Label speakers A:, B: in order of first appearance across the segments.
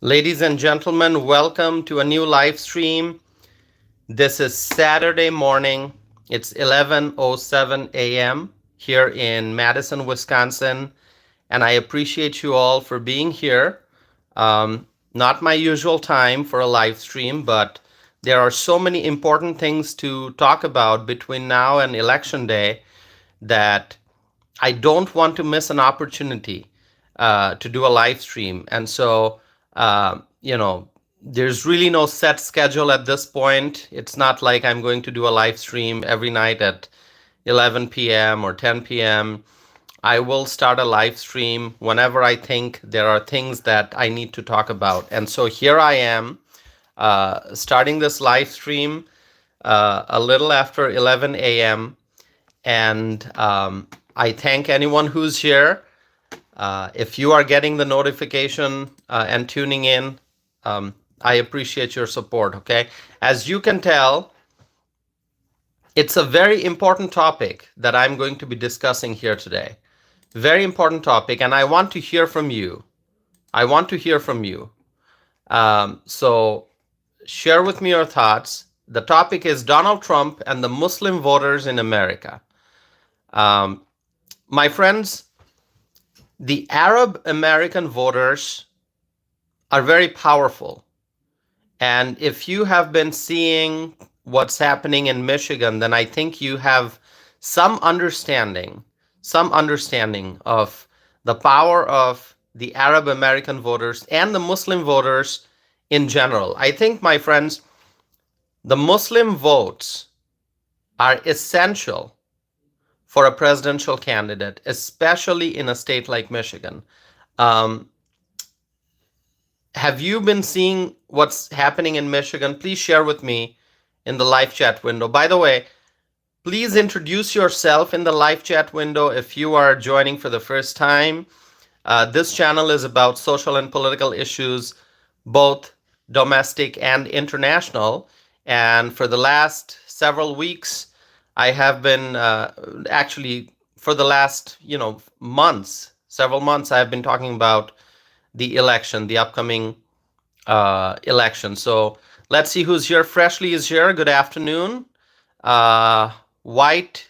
A: Ladies and gentlemen, welcome to a new live stream. This is Saturday morning. It's 11:07 a.m. here in Madison, Wisconsin, and I appreciate you all for being here. Not my usual time for a live stream, but there are so many important things to talk about between now and election day that I don't want to miss an opportunity to do a live stream. And so, there's really no set schedule at this point. It's not like I'm going to do a live stream every night at 11 p.m. or 10 p.m. I will start a live stream whenever I think there are things that I need to talk about. And so here I am starting this live stream a little after 11 a.m. And I thank anyone who's here. If you are getting the notification and tuning in, I appreciate your support, okay? As you can tell, it's a very important topic that I'm going to be discussing here today. Very important topic, and I want to hear from you. I want to hear from you. So share with me your thoughts. The topic is Donald Trump and the Muslim voters in America. My friends, the Arab American voters are very powerful. And if you have been seeing what's happening in Michigan, then I think you have some understanding of the power of the Arab American voters and the Muslim voters in general. I think, my friends, the Muslim votes are essential for a presidential candidate, especially in a state like Michigan. Have you been seeing what's happening in Michigan? Please share with me in the live chat window. By the way, please introduce yourself in the live chat window if you are joining for the first time. This channel is about social and political issues, both domestic and international. And for the last several weeks, I have been actually for the last several months, I have been talking about the election, the upcoming election. So let's see who's here. Freshly is here. Good afternoon. White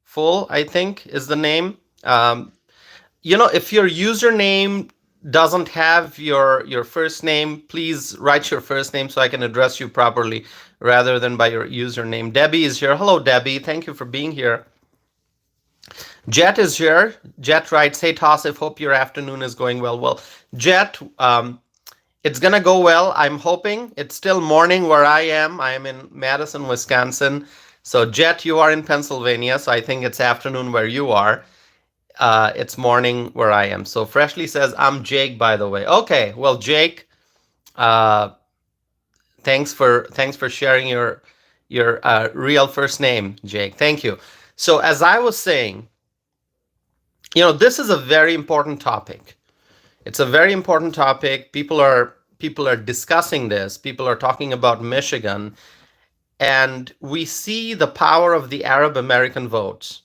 A: Full, I think, is the name. If your username doesn't have your first name, please write your first name so I can address you properly rather than by your username. Debbie is here. Hello, Debbie. Thank you for being here. Jet is here. Jet writes, "Hey, Tassif, hope your afternoon is going well." Well, Jet, it's going to go well. I'm hoping. It's still morning where I am. I am in Madison, Wisconsin. So, Jet, you are in Pennsylvania, so I think it's afternoon where you are. It's morning where I am. So Freshly says, "I'm Jake, by the way." Okay, well, Jake, thanks for sharing your real first name, Jake. Thank you. So as I was saying, this is a very important topic. It's a very important topic. People are discussing this. People are talking about Michigan, and we see the power of the Arab American votes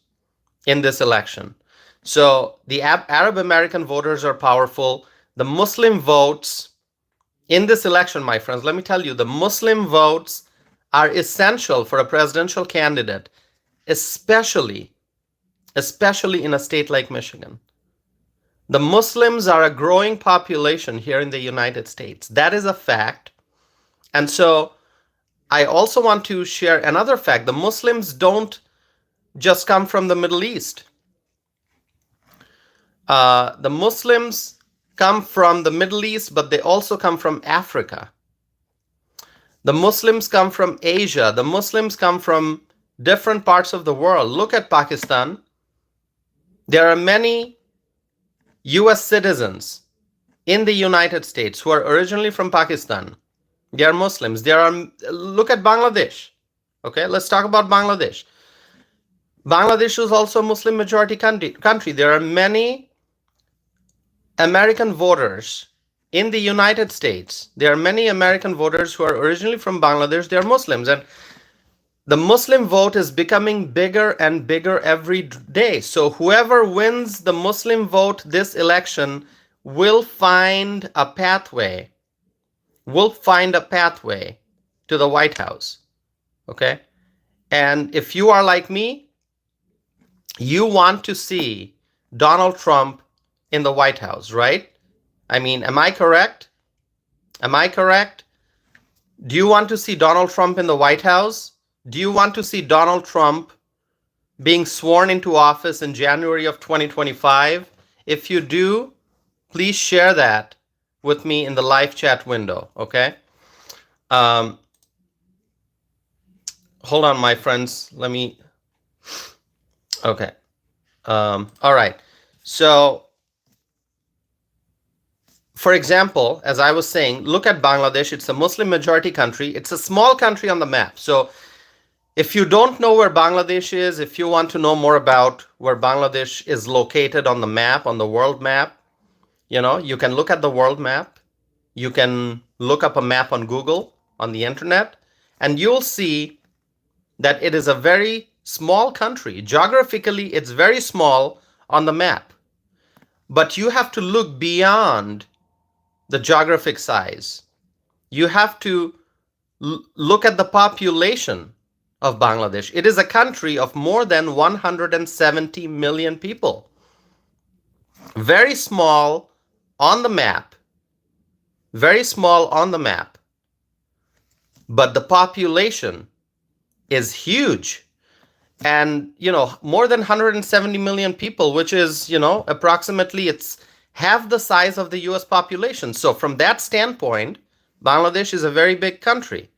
A: in this election. So the Arab American voters are powerful. The Muslim votes in this election, my friends, let me tell you, the Muslim votes are essential for a presidential candidate, especially in a state like Michigan. The Muslims are a growing population here in the United States. That is a fact. And so I also want to share another fact. The Muslims don't just come from the Middle East. The Muslims come from the Middle East, but they also come from Africa. The Muslims come from Asia. The Muslims come from different parts of the world. Look at Pakistan. There are many US citizens in the United States who are originally from Pakistan. They are Muslims. Look at Bangladesh. Okay, let's talk about Bangladesh. Bangladesh is also a Muslim majority country. There are many American voters in the United States. There are many American voters who are originally from Bangladesh. They are Muslims. And the Muslim vote is becoming bigger and bigger every day. So whoever wins the Muslim vote this election will find a pathway will find a pathway to the White House. Okay? And if you are like me, you want to see Donald Trump in the White House, right? I mean, am I correct? Am I correct? Do you want to see Donald Trump in the White House? Do you want to see Donald Trump being sworn into office in January of 2025? If you do, please share that with me in the live chat window, okay? Um, hold on, my friends. Let me. Okay. All right. So, for example, as I was saying, look at Bangladesh. It's a Muslim majority country. It's a small country on the map. So, if you don't know where Bangladesh is, if you want to know more about where Bangladesh is located on the map, on the world map, you can look at the world map. You can look up a map on Google, on the internet, and you'll see that it is a very small country. Geographically, it's very small on the map. But you have to look beyond the geographic size. You have to look at the population of Bangladesh. It is a country of more than 170 million people. Very small on the map. Very small on the map. But the population is huge. And, more than 170 million people, which is, approximately it's half the size of the US population. So from that standpoint, Bangladesh is a very big country.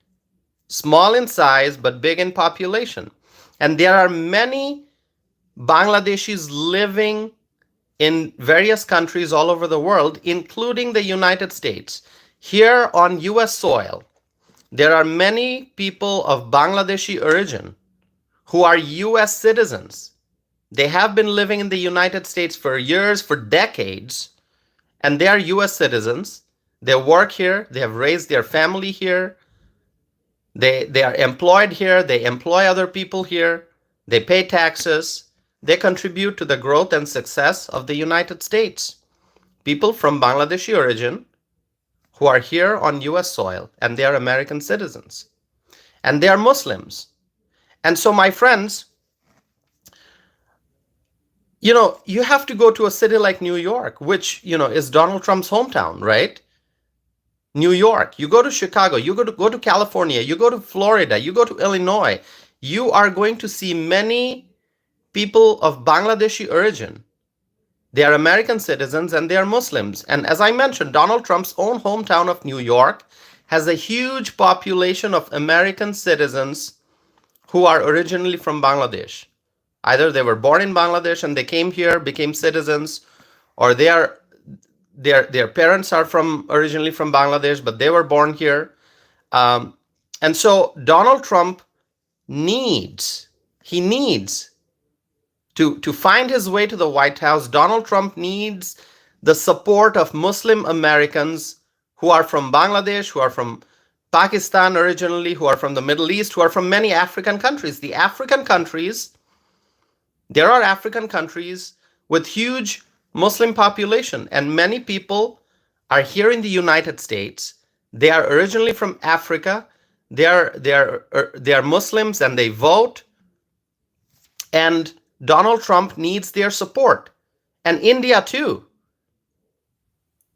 A: Small in size, but big in population. And there are many Bangladeshis living in various countries all over the world, including the United States. Here on US soil, there are many people of Bangladeshi origin who are US citizens. They have been living in the United States for years, for decades, and they are US citizens. They work here, they have raised their family here, they are employed here, they employ other people here, they pay taxes, they contribute to the growth and success of the United States. People from Bangladeshi origin who are here on US soil, and they are American citizens. And they are Muslims. And so, my friends, you have to go to a city like New York, which, is Donald Trump's hometown, right? New York, you go to Chicago, you go to California, you go to Florida, you go to Illinois, you are going to see many people of Bangladeshi origin. They are American citizens and they are Muslims. And as I mentioned, Donald Trump's own hometown of New York has a huge population of American citizens who are originally from Bangladesh. Either they were born in Bangladesh and they came here, became citizens, or their parents are originally from Bangladesh, but they were born here. And so Donald Trump needs to find his way to the White House. Donald Trump needs the support of Muslim Americans who are from Bangladesh, who are from Pakistan originally, who are from the Middle East, who are from many African countries. There are African countries with huge Muslim population, and many people are here in the United States. They are originally from Africa. They are Muslims and they vote. And Donald Trump needs their support. And India too.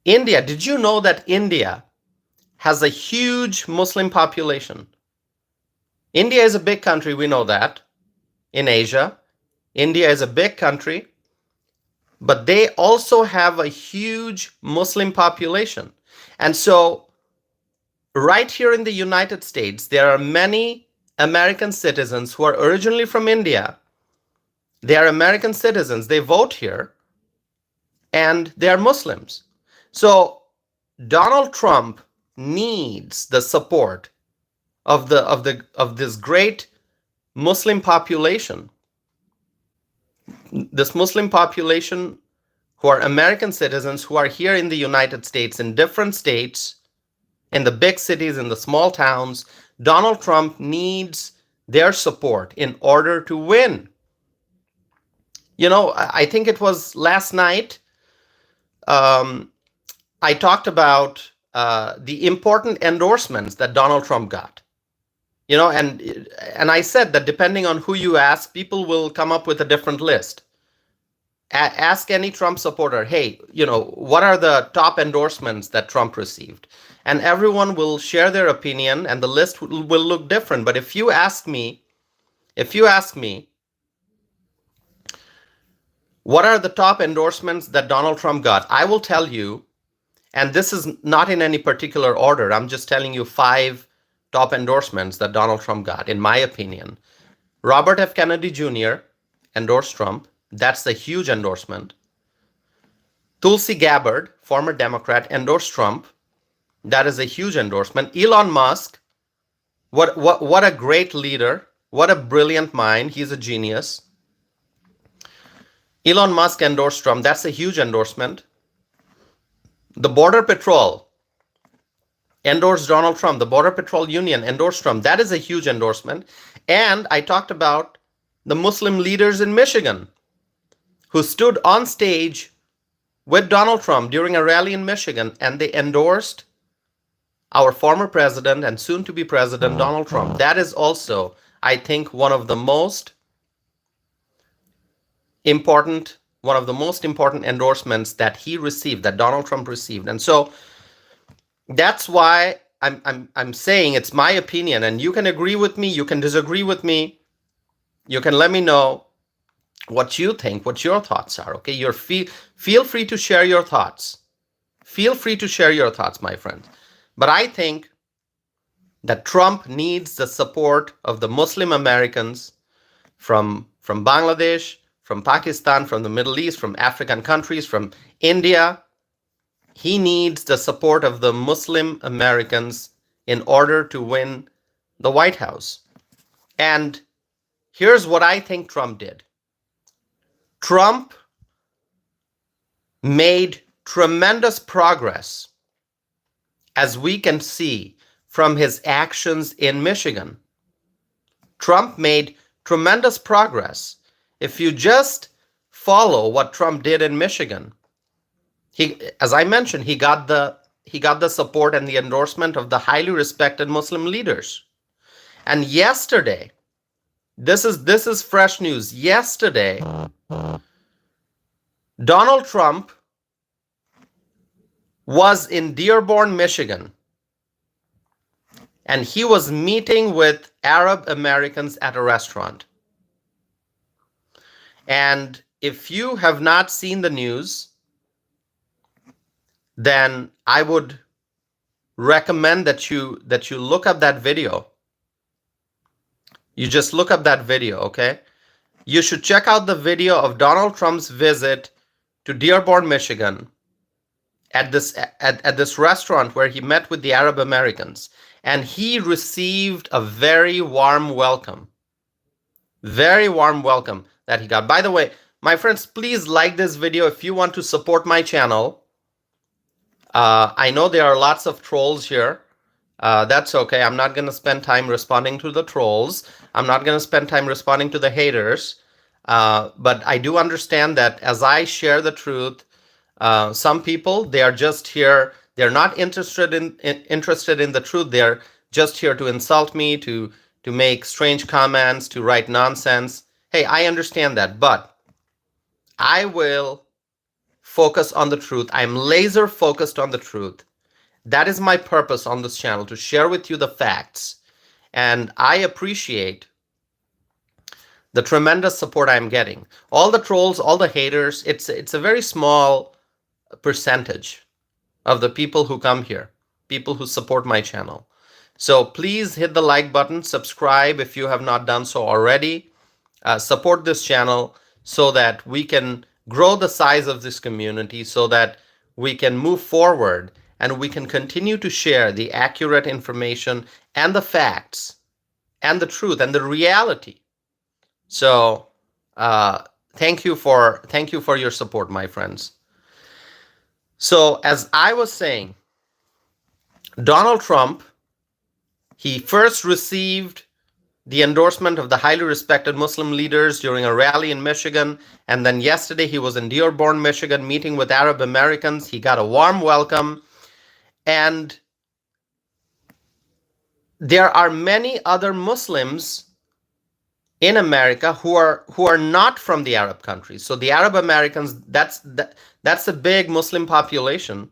A: India, did you know that India has a huge Muslim population? India is a big country, we know that, in Asia. India is a big country, but they also have a huge Muslim population. And so, right here in the United States, there are many American citizens who are originally from India. They are American citizens, they vote here, and they are Muslims. So, Donald Trump needs the support of this great Muslim population. This Muslim population who are American citizens who are here in the United States, in different states, in the big cities, in the small towns. Donald Trump needs their support in order to win. I think it was last night, I talked about the important endorsements that Donald Trump got. And I said that depending on who you ask, people will come up with a different list. Ask any Trump supporter, hey, what are the top endorsements that Trump received? And everyone will share their opinion, and the list will look different. But if you ask me, what are the top endorsements that Donald Trump got, I will tell you, and this is not in any particular order. I'm just telling you 5 top endorsements that Donald Trump got, in my opinion. Robert F. Kennedy Jr. endorsed Trump. That's a huge endorsement. Tulsi Gabbard, former Democrat, endorsed Trump. That is a huge endorsement. Elon Musk, what a great leader. What a brilliant mind. He's a genius. Elon Musk endorsed Trump. That's a huge endorsement. The Border Patrol endorsed Donald Trump. The Border Patrol Union endorsed Trump. That is a huge endorsement. And I talked about the Muslim leaders in Michigan who stood on stage with Donald Trump during a rally in Michigan, and they endorsed our former president and soon-to-be president, Donald Trump. That is also, I think, one of the most important endorsements that he received, that Donald Trump received. And so that's why I'm saying it's my opinion, and you can agree with me, you can disagree with me, you can let me know what you think, what your thoughts are. Okay, feel free to share your thoughts. Feel free to share your thoughts, my friends. But I think that Trump needs the support of the Muslim Americans from Bangladesh, from Pakistan, from the Middle East, from African countries, from India. He needs the support of the Muslim Americans in order to win the White House. And here's what I think Trump did. Trump made tremendous progress, as we can see from his actions in Michigan. Trump made tremendous progress. If you just follow what Trump did in Michigan, as I mentioned, he got the support and the endorsement of the highly respected Muslim leaders. And yesterday, this is fresh news. Yesterday, Donald Trump was in Dearborn, Michigan, and he was meeting with Arab Americans at a restaurant. And if you have not seen the news, then I would recommend that you look up that video. You just look up that video, okay? You should check out the video of Donald Trump's visit to Dearborn, Michigan, at this restaurant where he met with the Arab Americans, and he received a very warm welcome. Very warm welcome that he got. By the way, my friends, please like this video if you want to support my channel. I know there are lots of trolls here. That's okay. I'm not going to spend time responding to the trolls. I'm not going to spend time responding to the haters. But I do understand that as I share the truth, some people, they are just here. They're not interested in the truth. They're just here to insult me, to make strange comments, to write nonsense. Hey, I understand that, but I will focus on the truth. I'm laser focused on the truth. That is my purpose on this channel, to share with you the facts. And I appreciate the tremendous support I'm getting. All the trolls, all the haters, it's a very small percentage of the people who come here, people who support my channel. So please hit the like button, subscribe if you have not done so already. Support this channel so that we can grow the size of this community, so that we can move forward and we can continue to share the accurate information and the facts and the truth and the reality. So thank you for your support, my friends. So as I was saying, Donald Trump, he first received the endorsement of the highly respected Muslim leaders during a rally in Michigan. And then yesterday he was in Dearborn, Michigan, meeting with Arab Americans. He got a warm welcome. And there are many other Muslims in America who are not from the Arab countries. So the Arab Americans, that's a big Muslim population,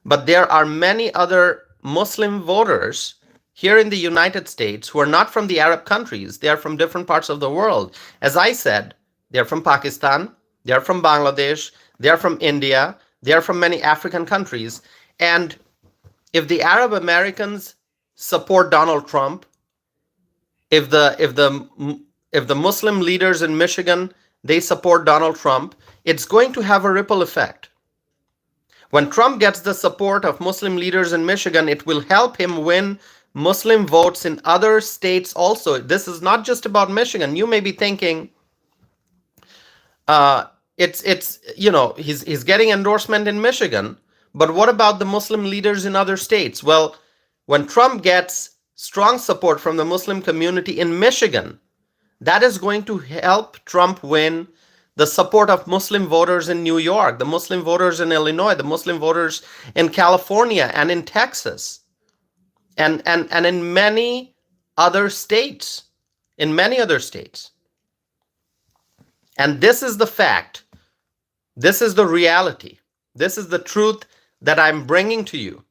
A: but there are many other Muslim voters here in the United States who are not from the Arab countries. They are from different parts of the world. As I said, they're from Pakistan, they're from Bangladesh, they're from India, they're from many African countries. And if the Arab Americans support Donald Trump, if the Muslim leaders in Michigan, they support Donald Trump, it's going to have a ripple effect. When Trump gets the support of Muslim leaders in Michigan, it will help him win Muslim votes in other states also. This is not just about Michigan. You may be thinking, it's he's getting endorsement in Michigan, but what about the Muslim leaders in other states? Well, when Trump gets strong support from the Muslim community in Michigan, that is going to help Trump win the support of Muslim voters in New York, the Muslim voters in Illinois, the Muslim voters in California and in Texas, and in many other states. In many other states. And this is the fact. This is the reality. This is the truth that I'm bringing to you.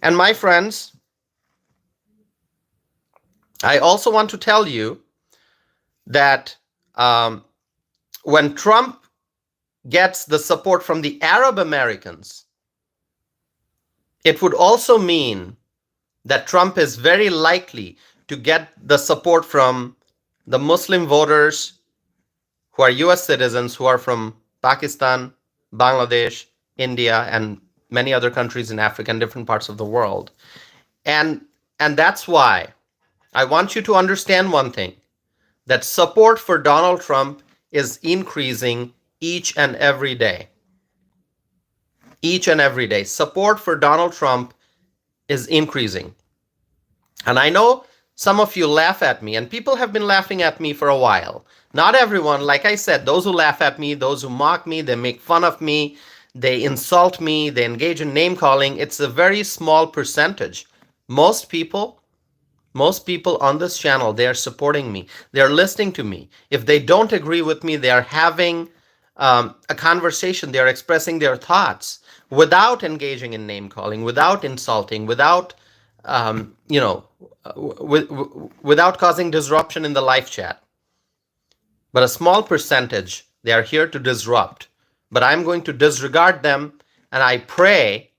A: And my friends, I also want to tell you that when Trump gets the support from the Arab Americans, it would also mean that Trump is very likely to get the support from the Muslim voters who are US citizens, who are from Pakistan, Bangladesh, India, and many other countries in Africa and different parts of the world. And that's why I want you to understand one thing, that support for Donald Trump is increasing each and every day. Each and every day. Support for Donald Trump is increasing. And I know some of you laugh at me, and people have been laughing at me for a while. Not everyone, like I said, those who laugh at me, those who mock me, they make fun of me, they insult me, they engage in name calling. It's a very small percentage. Most people on this channel, they are supporting me. They are listening to me. If they don't agree with me, they are having a conversation. They are expressing their thoughts without engaging in name calling, without insulting, without without causing disruption in the live chat. But a small percentage, they are here to disrupt. But I'm going to disregard them, and I pray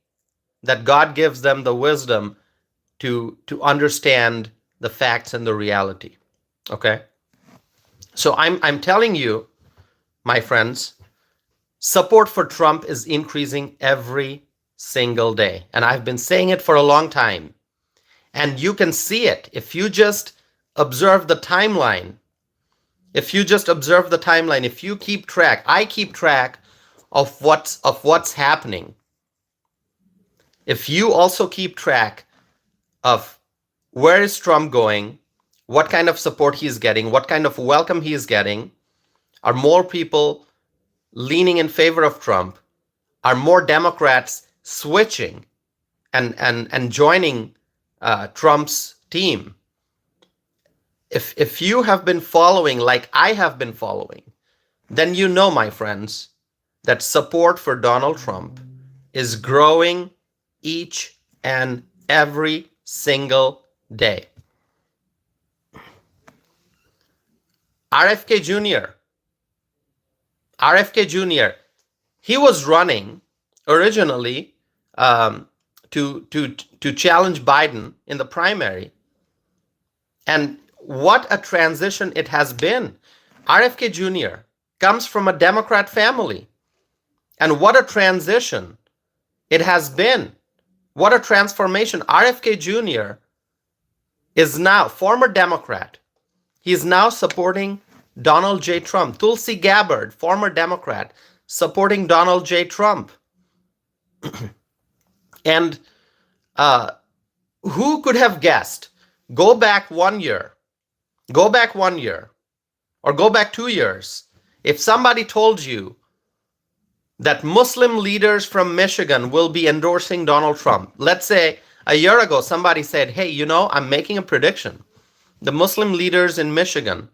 A: that God gives them the wisdom to understand the facts and the reality. Okay? So I'm telling you, my friends, support for Trump is increasing every single day. And I've been saying it for a long time. And you can see it if you just observe the timeline. If you just observe the timeline, if you keep track, I keep track of what's happening. If you also keep track of where is Trump going, what kind of support he's getting, what kind of welcome he's getting, are more people leaning in favor of Trump, are more Democrats switching and joining Trump's team. If you have been following like I have been following, then you know, my friends, that support for Donald Trump is growing each and every single day. RFK Jr., he was running originally to challenge Biden in the primary. And what a transition it has been. RFK Jr. comes from a Democrat family. And what a transition it has been. What a transformation. RFK Jr. is now former Democrat. He's now supporting Donald J. Trump. Tulsi Gabbard, former Democrat, supporting Donald J. Trump. And who could have guessed? Go back 1 year, or go back 2 years. If somebody told you that Muslim leaders from Michigan will be endorsing Donald Trump. Let's say a year ago, somebody said, hey, I'm making a prediction. The Muslim leaders in Michigan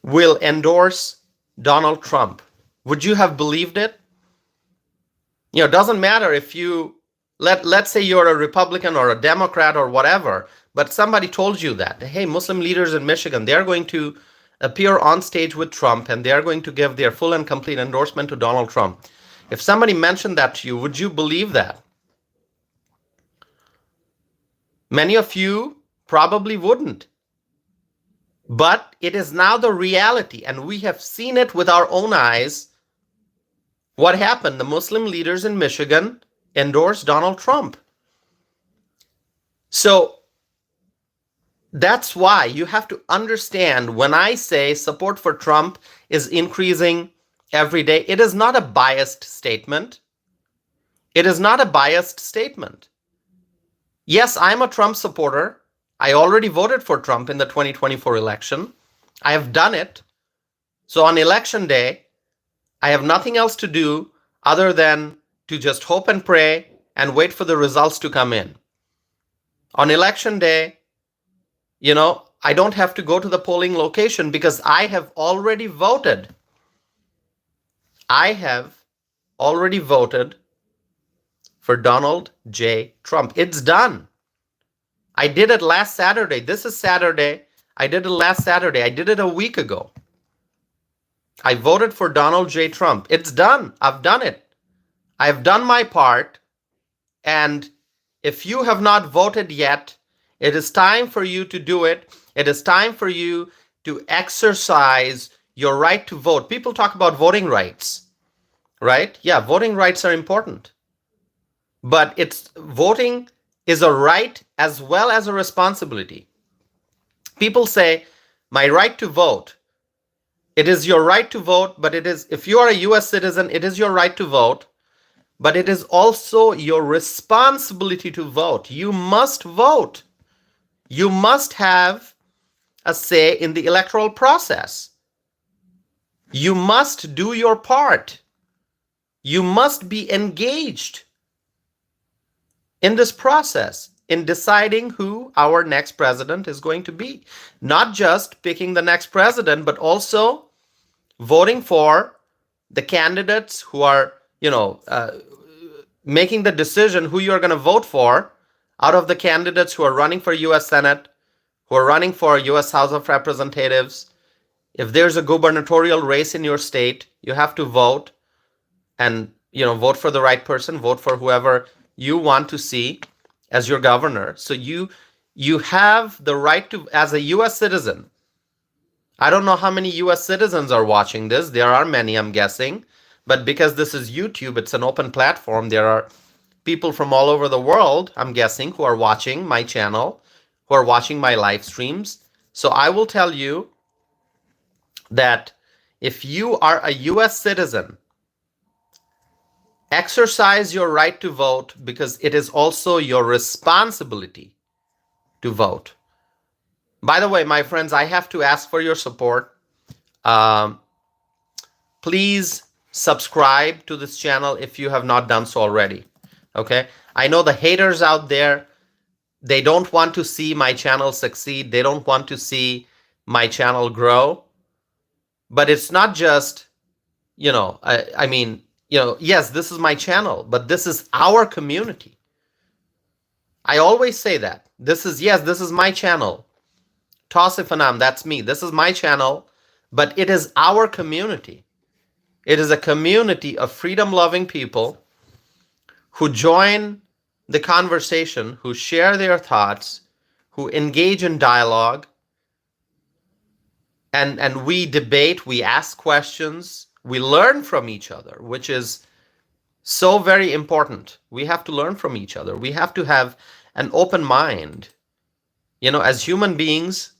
A: will endorse Donald Trump. Would you have believed it? It doesn't matter if let's say you're a Republican or a Democrat or whatever, but somebody told you that, hey, Muslim leaders in Michigan, they're going to appear on stage with Trump and they're going to give their full and complete endorsement to Donald Trump. If somebody mentioned that to you, would you believe that? Many of you probably wouldn't. But it is now the reality, and we have seen it with our own eyes. What happened? The Muslim leaders in Michigan endorsed Donald Trump. So that's why you have to understand, when I say support for Trump is increasing every day, it is not a biased statement. It is not a biased statement. Yes, I'm a Trump supporter. I already voted for Trump in the 2024 election. I have done it. So on election day, I have nothing else to do other than to just hope and pray and wait for the results to come in. On election day, I don't have to go to the polling location because I have already voted. I have already voted for Donald J. Trump. It's done. I did it last Saturday. This is Saturday. I did it last Saturday. I did it a week ago. I voted for Donald J. Trump. It's done. I've done it. I have done my part. And if you have not voted yet, it is time for you to do it. It is time for you to exercise your right to vote. People talk about voting rights, right? Yeah, voting rights are important. But voting is a right as well as a responsibility. People say, my right to vote. It is your right to vote, but if you are a US citizen, it is your right to vote, but it is also your responsibility to vote. You must vote. You must have a say in the electoral process. You must do your part. You must be engaged in this process, in deciding who our next president is going to be. Not just picking the next president, but also voting for the candidates who are, making the decision who you're going to vote for out of the candidates who are running for US Senate, who are running for US House of Representatives. If there's a gubernatorial race in your state, you have to vote and, vote for the right person, vote for whoever you want to see as your governor. So you have the right to, as a US citizen. I don't know how many US citizens are watching this. There are many, I'm guessing. But because this is YouTube, it's an open platform. There are people from all over the world, I'm guessing, who are watching my channel, who are watching my live streams. So I will tell you that if you are a US citizen, exercise your right to vote, because it is also your responsibility to vote. By the way, my friends, I have to ask for your support. Please subscribe to this channel if you have not done so already. Okay? I know the haters out there, they don't want to see my channel succeed. They don't want to see my channel grow. But it's not just, yes, this is my channel, but this is our community. I always say that. This is my channel. Tosifanam, that's me. This is my channel, but it is our community. It is a community of freedom-loving people who join the conversation, who share their thoughts, who engage in dialogue, and we debate, we ask questions, we learn from each other, which is so very important. We have to learn from each other. We have to have an open mind. As human beings,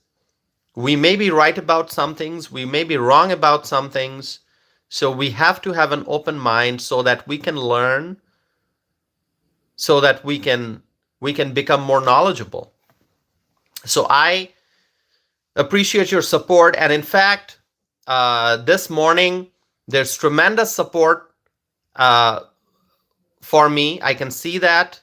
A: we may be right about some things, we may be wrong about some things. So we have to have an open mind so that we can learn, so that we can become more knowledgeable. So I appreciate your support. And in fact, this morning, there's tremendous support uh, for me. I can see that,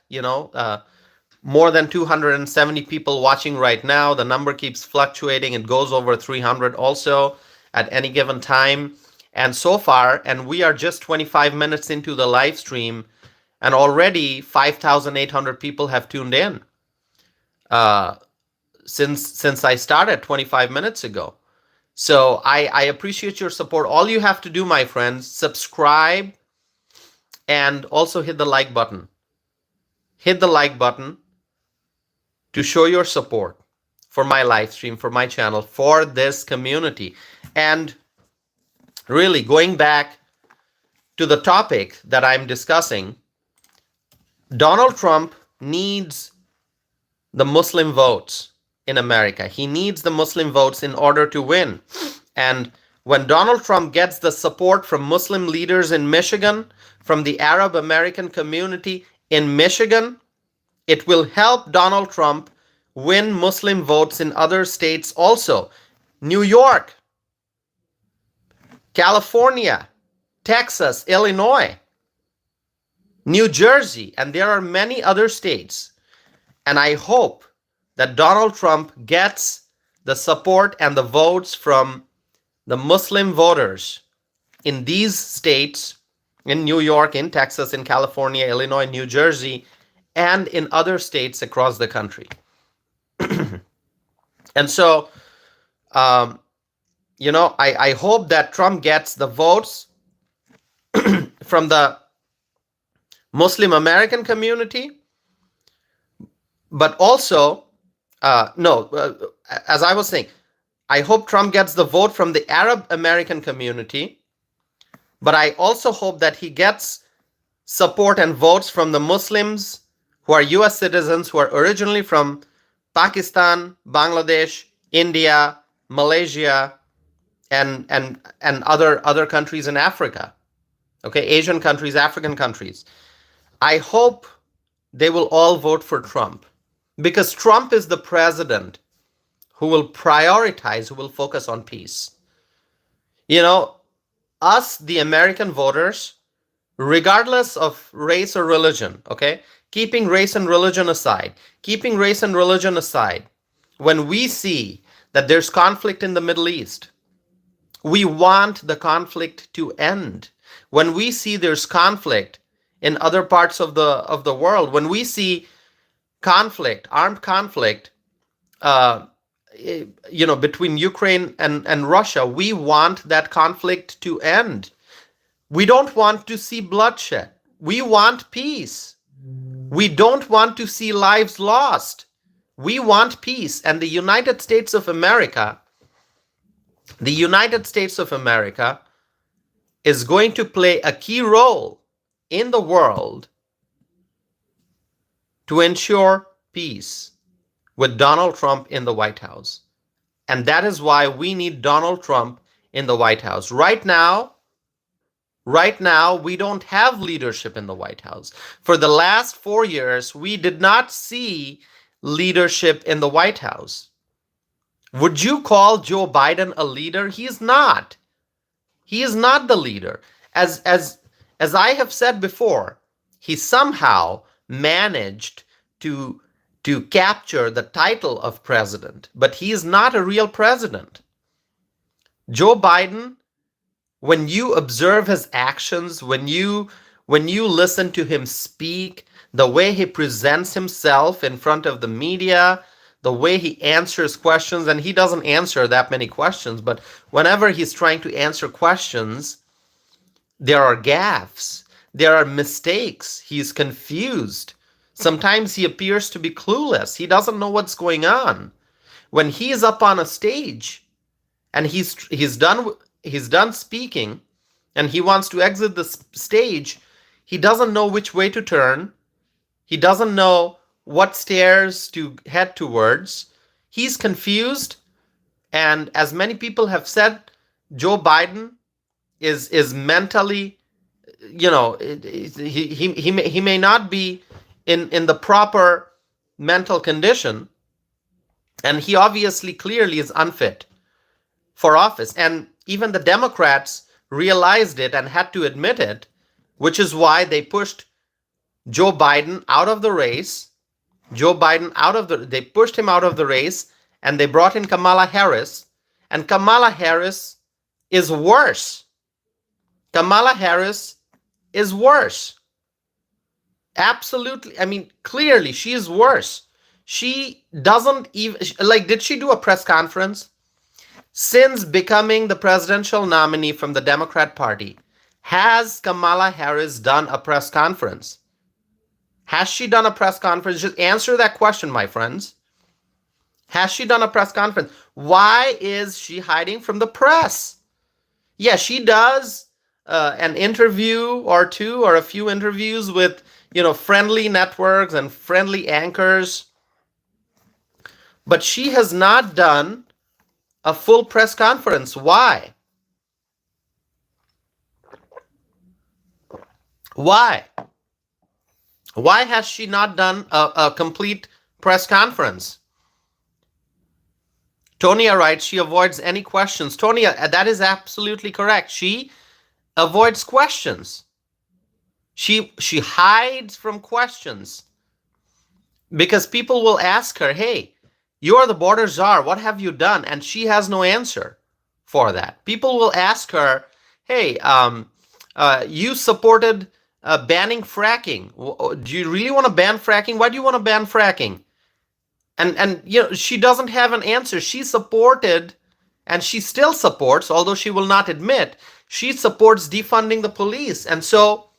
A: more than 270 people watching right now. The number keeps fluctuating. It goes over 300 also at any given time. And so far, and we are just 25 minutes into the live stream, and already 5,800 people have tuned in uh, since I started 25 minutes ago. So I appreciate your support. All you have to do, my friends, subscribe and also hit the like button. Hit the like button to show your support for my live stream, for my channel, for this community. And really, going back to the topic that I'm discussing, Donald Trump needs the Muslim votes in America. He needs the Muslim votes in order to win. And when Donald Trump gets the support from Muslim leaders in Michigan, from the Arab American community in Michigan, it will help Donald Trump win Muslim votes in other states also. New York, California, Texas, Illinois, New Jersey, and there are many other states. And I hope that Donald Trump gets the support and the votes from the Muslim voters in these states, in New York, in Texas, in California, Illinois, New Jersey, and in other states across the country. And so, I hope that Trump gets the votes from the Muslim American community, but also, as I was saying, I hope Trump gets the vote from the Arab American community, but I also hope that he gets support and votes from the Muslims who are US citizens, who are originally from Pakistan, Bangladesh, India, Malaysia, and other countries in Africa. Okay, Asian countries, African countries. I hope they will all vote for Trump, because Trump is the president who will prioritize, who will focus on peace. Us, the American voters, regardless of race or religion, okay, keeping race and religion aside, when we see that there's conflict in the Middle East, we want the conflict to end. When we see there's conflict in other parts of the world, when we see conflict, armed conflict, between Ukraine and Russia, we want that conflict to end. We don't want to see bloodshed. We want peace. We don't want to see lives lost. We want peace. And the United States of America is going to play a key role in the world to ensure peace with Donald Trump in the White House. And that is why we need Donald Trump in the White House. Right now, we don't have leadership in the White House. For the last 4 years, we did not see leadership in the White House. Would you call Joe Biden a leader? He is not. He is not the leader. As I have said before, he somehow managed to capture the title of president, but he is not a real president. Joe Biden, when you observe his actions, when you listen to him speak, the way he presents himself in front of the media, the way he answers questions, and he doesn't answer that many questions, but whenever he's trying to answer questions, there are gaffes, there are mistakes, he's confused. Sometimes he appears to be clueless. He doesn't know what's going on. When he is up on a stage and he's done speaking and he wants to exit the stage, he doesn't know which way to turn. He doesn't know what stairs to head towards. He's confused. And as many people have said, Joe Biden is mentally, he may not be in the proper mental condition, and he obviously clearly is unfit for office. And even the Democrats realized it and had to admit it which is why they pushed Joe Biden out of the race. They pushed him out of the race, and they brought in Kamala Harris. And Kamala Harris is worse. Kamala Harris is worse. Absolutely. I mean, clearly, she is worse. She doesn't even, like, did she do a press conference? Since becoming the presidential nominee from the Democrat Party, has Kamala Harris done a press conference? Has she done a press conference? Just answer that question, my friends. Has she done a press conference? Why is she hiding from the press? Yeah, she does an interview or two or a few interviews with, friendly networks and friendly anchors. But she has not done a full press conference. Why? Why? Why has she not done a complete press conference? Tonia writes, she avoids any questions. Tonia, that is absolutely correct. She avoids questions. She hides from questions because people will ask her, hey, you are the border czar. What have you done? And she has no answer for that. People will ask her, hey, you supported banning fracking. Do you really want to ban fracking? Why do you want to ban fracking? And she doesn't have an answer. She supported, and she still supports, although she will not admit, she supports defunding the police. And so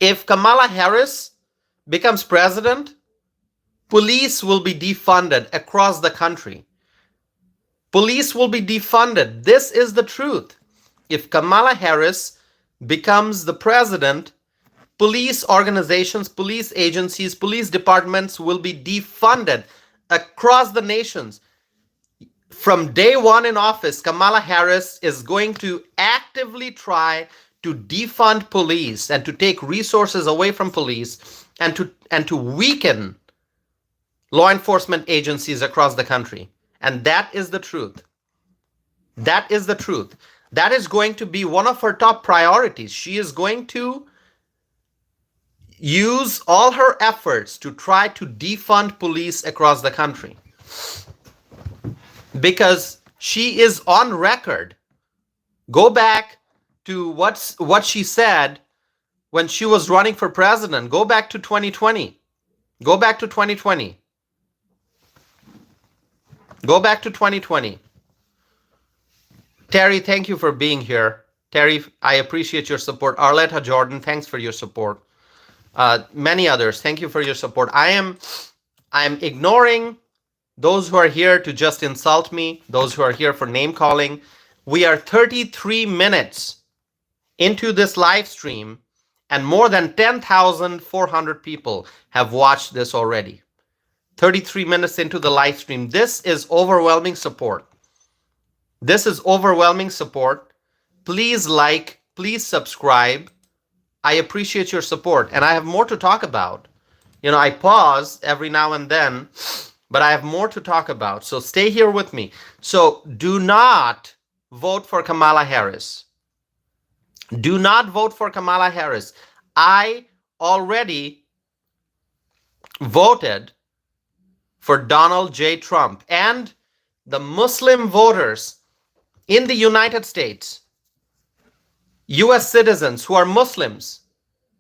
A: if Kamala Harris becomes president, police will be defunded across the country. Police will be defunded. This is the truth. If Kamala Harris becomes the president, police organizations, police agencies, police departments will be defunded across the nations. From day one in office, Kamala Harris is going to actively try to defund police and to take resources away from police and to weaken law enforcement agencies across the country. And that is the truth. That is the truth. That is going to be one of her top priorities. She is going to use all her efforts to try to defund police across the country. Because she is on record. Go back to what she said when she was running for president. Go back to 2020. Go back to 2020. Go back to 2020. Terry, thank you for being here. Terry, I appreciate your support. Arletta Jordan, thanks for your support. Many others, thank you for your support. I'm ignoring those who are here to just insult me, those who are here for name calling. We are 33 minutes into this live stream, and more than 10,400 people have watched this already. 33 minutes into the live stream. This is overwhelming support. This is overwhelming support. Please like, please subscribe. I appreciate your support, and I have more to talk about. I pause every now and then, but I have more to talk about. So stay here with me. So do not vote for Kamala Harris. Do not vote for Kamala Harris. I already voted for Donald J. Trump, and the Muslim voters in the United States, US citizens who are Muslims,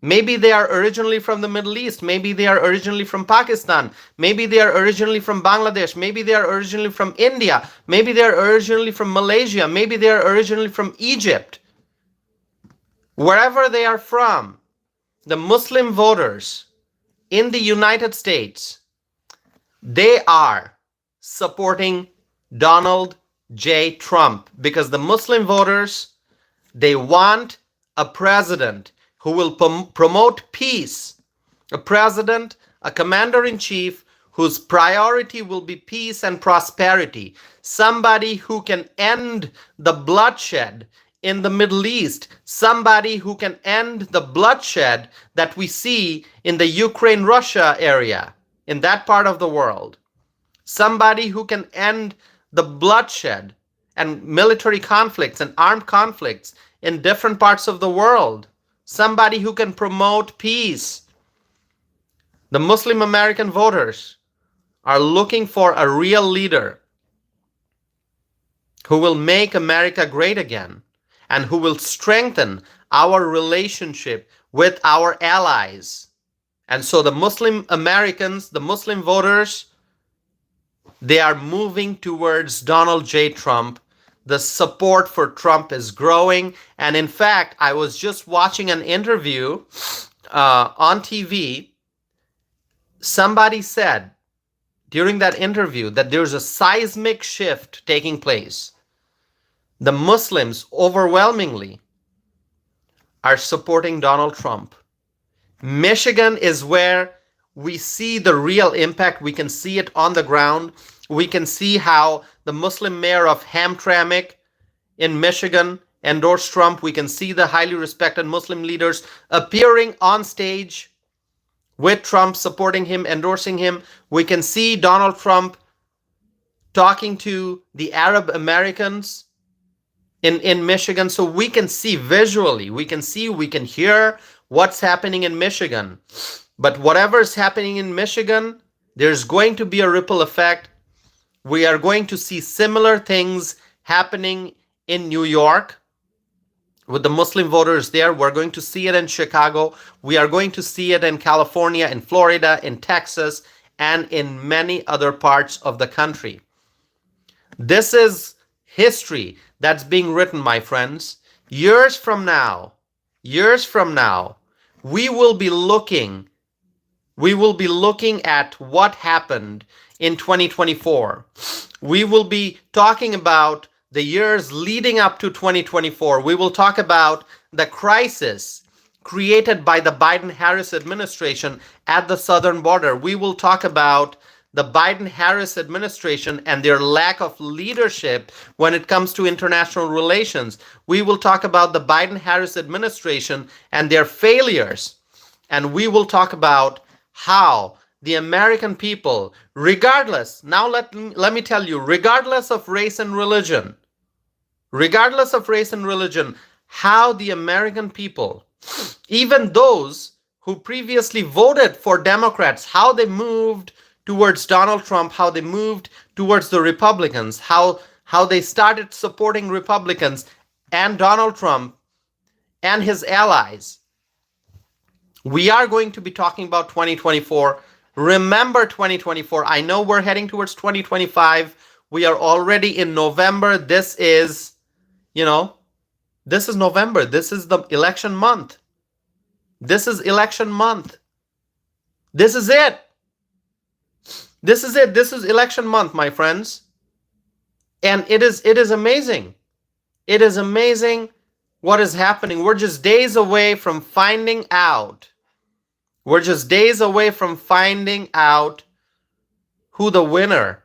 A: maybe they are originally from the Middle East, maybe they are originally from Pakistan, maybe they are originally from Bangladesh, maybe they are originally from India, maybe they are originally from Malaysia, maybe they are originally from Egypt. Wherever they are from, the Muslim voters in the United States, they are supporting Donald J. Trump because the Muslim voters, they want a president who will promote peace, a president, a commander-in-chief whose priority will be peace and prosperity, somebody who can end the bloodshed in the Middle East, somebody who can end the bloodshed that we see in the Ukraine-Russia area, in that part of the world, somebody who can end the bloodshed and military conflicts and armed conflicts in different parts of the world somebody who can promote peace. The Muslim American voters are looking for a real leader who will make America great again and who will strengthen our relationship with our allies. And so the Muslim Americans, the Muslim voters, they are moving towards Donald J. Trump. The support for Trump is growing. And in fact, I was just watching an interview on TV. Somebody said during that interview that there's a seismic shift taking place. The Muslims overwhelmingly are supporting Donald Trump. Michigan is where we see the real impact. We can see it on the ground. We can see how the Muslim mayor of Hamtramck in Michigan endorsed Trump. We can see the highly respected Muslim leaders appearing on stage with Trump, supporting him, endorsing him. We can see Donald Trump talking to the Arab Americans in Michigan. So we can see visually, we can hear what's happening in Michigan. But whatever is happening in Michigan, there's going to be a ripple effect. We are going to see similar things happening in New York with the Muslim voters there. We're going to see it in Chicago. We are going to see it in California, in Florida, in Texas, and in many other parts of the country. This is history that's being written, my friends. Years from now, we will be looking at what happened in 2024. We will be talking about the years leading up to 2024. We will talk about the crisis created by the Biden-Harris administration at the southern border. We will talk about the Biden-Harris administration and their lack of leadership when it comes to international relations. We will talk about the Biden-Harris administration and their failures. And we will talk about how the American people, regardless, now let me tell you, regardless of race and religion, how the American people, even those who previously voted for Democrats, how they moved towards Donald Trump, how they moved towards the Republicans, how they started supporting Republicans and Donald Trump and his allies. We are going to be talking about 2024. Remember 2024. I know we're heading towards 2025. We are already in November. This is November. This is the election month. This is election month. This is it. This is it. This is election month, my friends. And it is amazing. It is amazing what is happening. We're just days away from finding out. We're just days away from finding out who the winner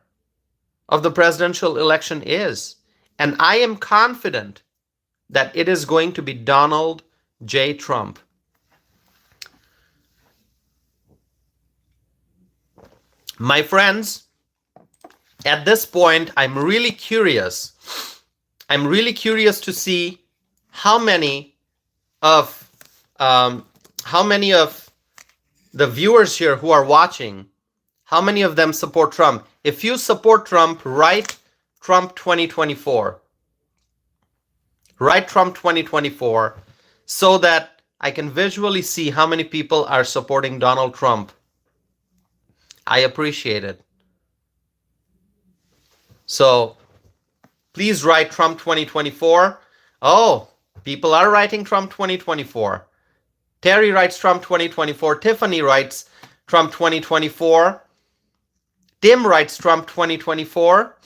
A: of the presidential election is. And I am confident that it is going to be Donald J. Trump. My friends, at this point, I'm really curious. I'm really curious to see how many of the viewers here who are watching, how many of them support Trump. If you support Trump, write Trump 2024. Write Trump 2024 so that I can visually see how many people are supporting Donald Trump. I appreciate it. So please write Trump 2024. Oh, people are writing Trump 2024. Terry writes Trump 2024. Tiffany writes Trump 2024. Tim writes Trump 2024.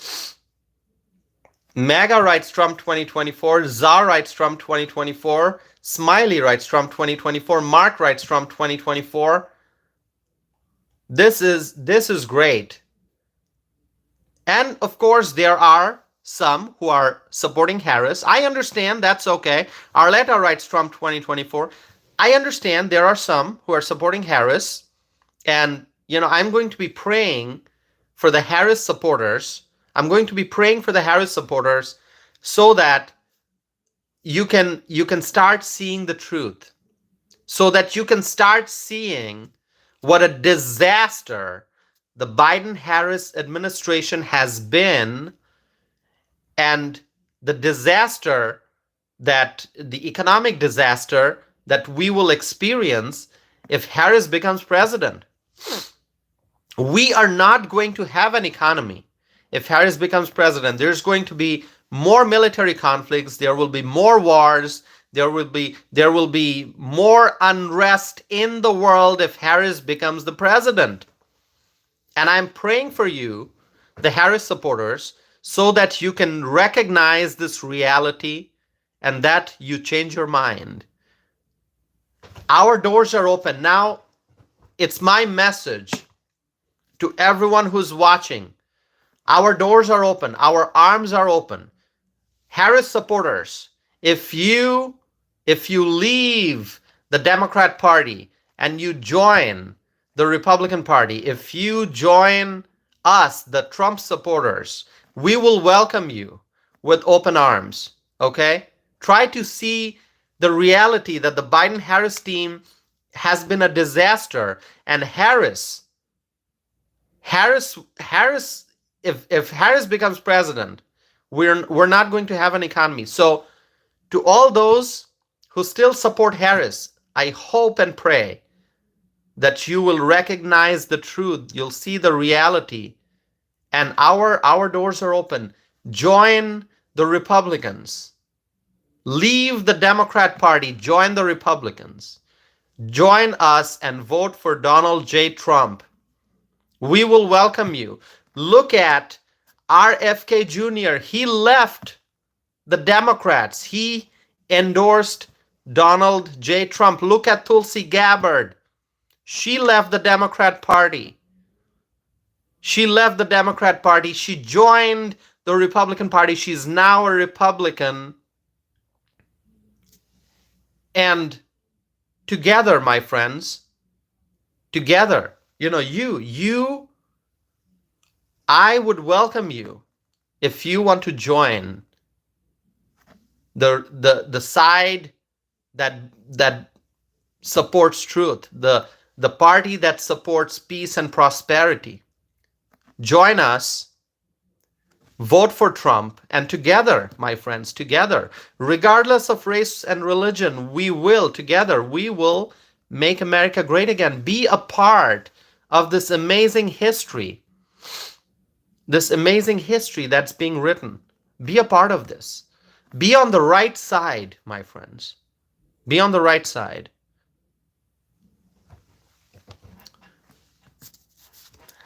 A: Maga writes Trump 2024. Zar writes Trump 2024. Smiley writes Trump 2024. Mark writes Trump 2024. This is great. And of course, there are some who are supporting Harris. I understand, that's okay. Arletta writes Trump 2024. I understand there are some who are supporting Harris. And, I'm going to be praying for the Harris supporters. I'm going to be praying for the Harris supporters so that you can start seeing the truth. so that you can start seeing what a disaster the Biden-Harris administration has been, and the disaster, that the economic disaster that we will experience if Harris becomes president. We are not going to have an economy if Harris becomes president. There's going to be more military conflicts, there will be more wars, there will be more unrest in the world if Harris becomes the president. And I'm praying for you, the Harris supporters, so that you can recognize this reality and that you change your mind. Our doors are open. Now, it's my message to everyone who's watching. Our doors are open. Our arms are open. Harris supporters, if you leave the Democrat Party and you join the Republican Party, if you join us, the Trump supporters, we will welcome you with open arms. Okay? Try to see the reality that the Biden-Harris team has been a disaster, and Harris, if Harris becomes president, we're not going to have an economy. So, to all those who still support Harris, I hope and pray that you will recognize the truth. You'll see the reality, and our doors are open. Join the Republicans. Leave the Democrat Party. Join the Republicans. Join us and vote for Donald J. Trump. We will welcome you. Look at RFK Jr. He left the Democrats. He endorsed Donald J. Trump. Look at Tulsi Gabbard. She left the Democrat Party. She left the Democrat Party. She joined the Republican Party. She's now a Republican. And together, my friends, together, I would welcome you if you want to join the side that supports truth, the party that supports peace and prosperity. Join us, vote for Trump, and together, my friends, together, regardless of race and religion, we will make America great again. Be a part of this amazing history that's being written. Be a part of this. Be on the right side, my friends. Be on the right side.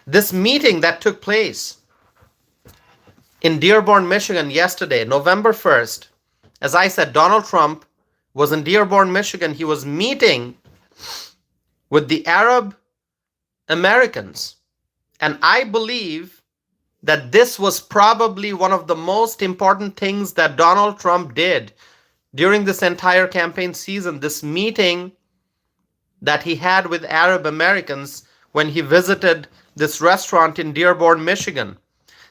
A: This meeting that took place in Dearborn, Michigan yesterday, November 1st, as I said, Donald Trump was in Dearborn, Michigan. He was meeting with the Arab Americans. And I believe that this was probably one of the most important things that Donald Trump did during this entire campaign season, this meeting that he had with Arab Americans when he visited this restaurant in Dearborn, Michigan.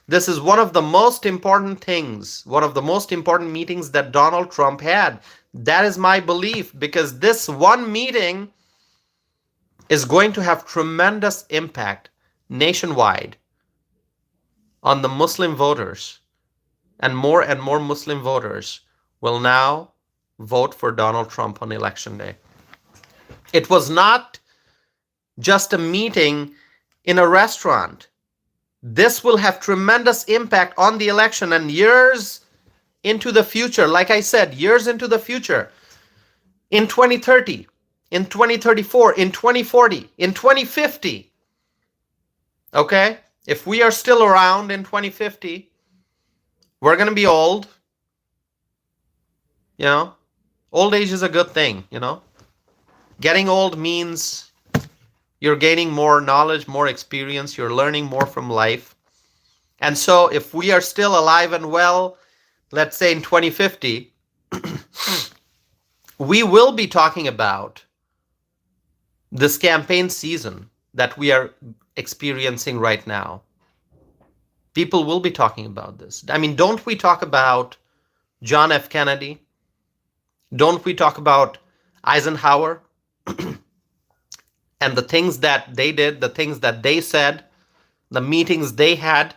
A: This is one of the most important things, one of the most important meetings that Donald Trump had. That is my belief, because this one meeting is going to have tremendous impact nationwide on the Muslim voters. And more Muslim voters will now vote for Donald Trump on election day. It was not just a meeting in a restaurant. This will have tremendous impact on the election, and years into the future, like I said, years into the future, in 2030, in 2034, in 2040, in 2050. Okay? If we are still around in 2050, we're going to be old. Old age is a good thing, Getting old means you're gaining more knowledge, more experience, you're learning more from life. And so if we are still alive and well, let's say in 2050, we will be talking about this campaign season that we are experiencing right now. People will be talking about this. I mean, don't we talk about John F. Kennedy? Don't we talk about Eisenhower? And the things that they did, the things that they said, the meetings they had.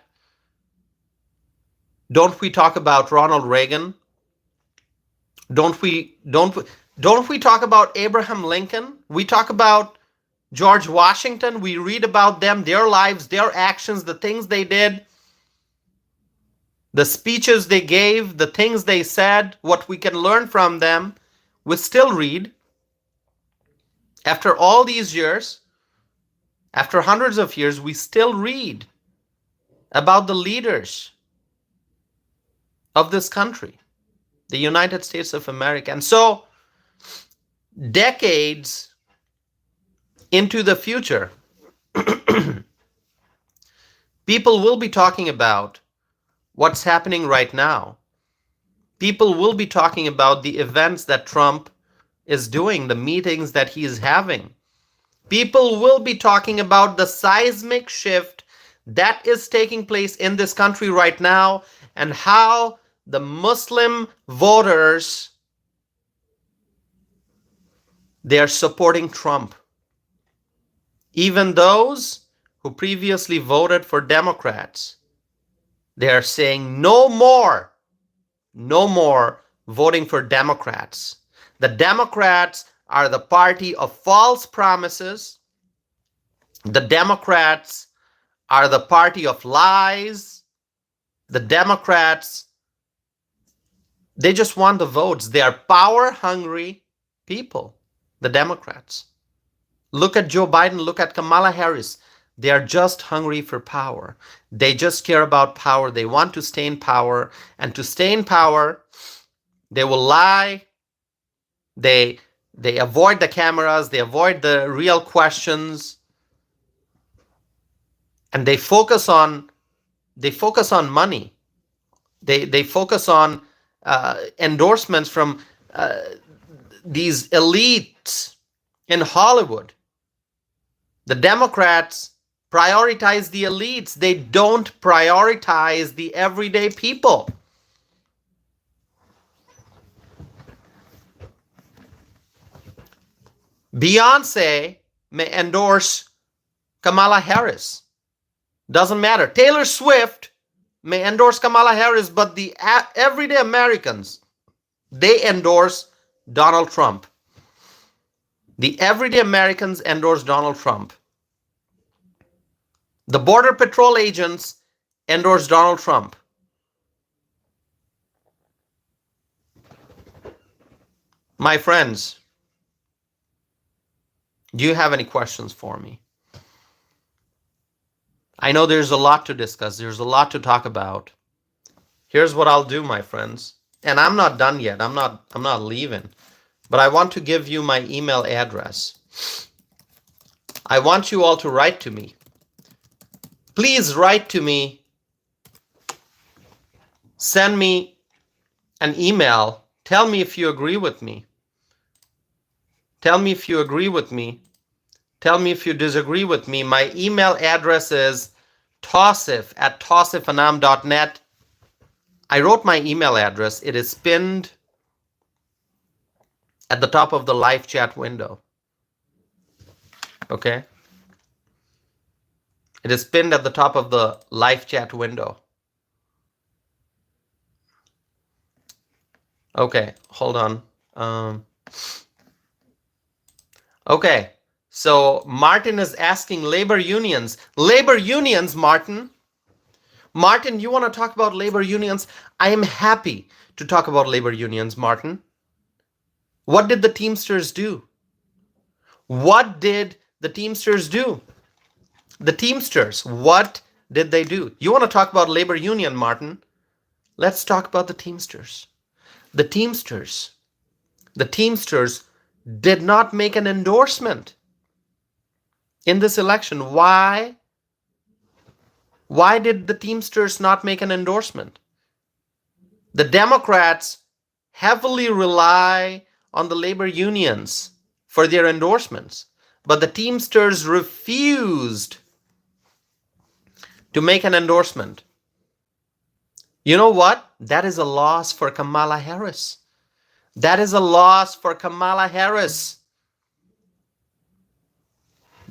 A: Don't we talk about Ronald Reagan? Don't we talk about Abraham Lincoln? We talk about George Washington. We read about them, their lives, their actions, the things they did, the speeches they gave, the things they said, what we can learn from them. We still read. After all these years, after hundreds of years, we still read about the leaders of this country, the United States of America. And so, decades into the future, people will be talking about what's happening right now. People will be talking about the events that Trump is doing, the meetings that he is having. People will be talking about the seismic shift that is taking place in this country right now, and how the Muslim voters, they are supporting Trump. Even those who previously voted for Democrats, they are saying no more voting for Democrats. The Democrats are the party of false promises. The Democrats are the party of lies. The Democrats, they just want the votes. They are power-hungry people, the Democrats. Look at Joe Biden, look at Kamala Harris. They are just hungry for power. They just care about power. They want to stay in power. And to stay in power, they will lie. They avoid the cameras. They avoid the real questions. And they focus on money. They focus on endorsements from these elites in Hollywood. The Democrats prioritize the elites. They don't prioritize the everyday people. Beyonce may endorse Kamala Harris. Doesn't matter. Taylor Swift may endorse Kamala Harris, but the everyday Americans, they endorse Donald Trump. The everyday Americans endorse Donald Trump. The Border Patrol agents endorse Donald Trump. My friends, do you have any questions for me? I know there's a lot to discuss. There's a lot to talk about. Here's what I'll do, my friends. And I'm not done yet. I'm not leaving. But I want to give you my email address. I want you all to write to me. Please write to me. Send me an email. Tell me if you agree with me. Tell me if you agree with me. Tell me if you disagree with me. My email address is tausif@tausifanam.net. I wrote my email address. It is pinned at the top of the live chat window. Okay? It is pinned at the top of the live chat window. Okay, hold on. Okay, so Martin is asking labor unions. Labor unions, Martin. Martin, you want to talk about labor unions? I am happy to talk about labor unions, Martin. What did the Teamsters do? What did the Teamsters do? The Teamsters, what did they do? You want to talk about labor union, Martin? Let's talk about the Teamsters. The Teamsters did not make an endorsement in this election. Why? Why did the Teamsters not make an endorsement? The Democrats heavily rely on the labor unions for their endorsements, but the Teamsters refused to make an endorsement. You know what? That is a loss for Kamala Harris. That is a loss for Kamala Harris.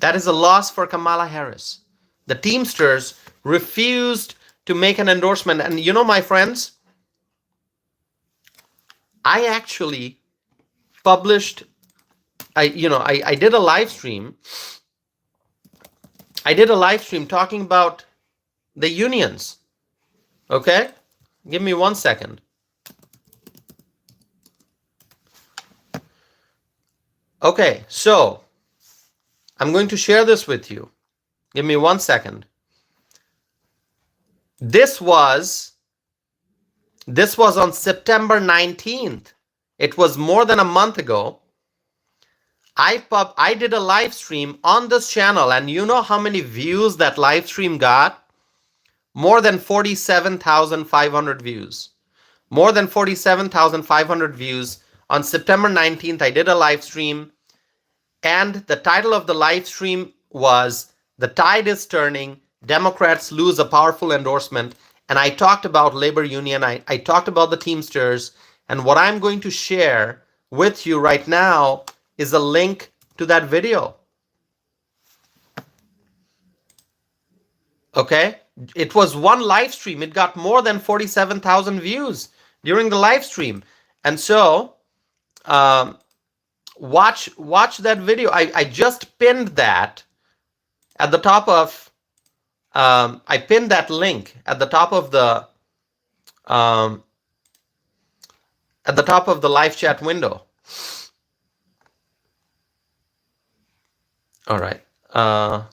A: That is a loss for Kamala Harris. The Teamsters refused to make an endorsement. And you know, my friends, I actually published, I did a live stream. I did a live stream talking about the unions. Okay? Give me 1 second. Okay, so I'm going to share this with you. Give me 1 second. This was on September 19th. It was more than a month ago. I did a live stream on this channel, and you know how many views that live stream got? More than 47,500 views. More than 47,500 views. On September 19th, I did a live stream, and the title of the live stream was "The Tide is Turning, Democrats Lose a Powerful Endorsement." And I talked about labor union, I talked about the Teamsters, and what I'm going to share with you right now is a link to that video. Okay? It was one live stream. It got more than 47,000 views during the live stream. And so, watch that video. I just pinned that at the top of, I pinned that link at the top of the live chat window. All right.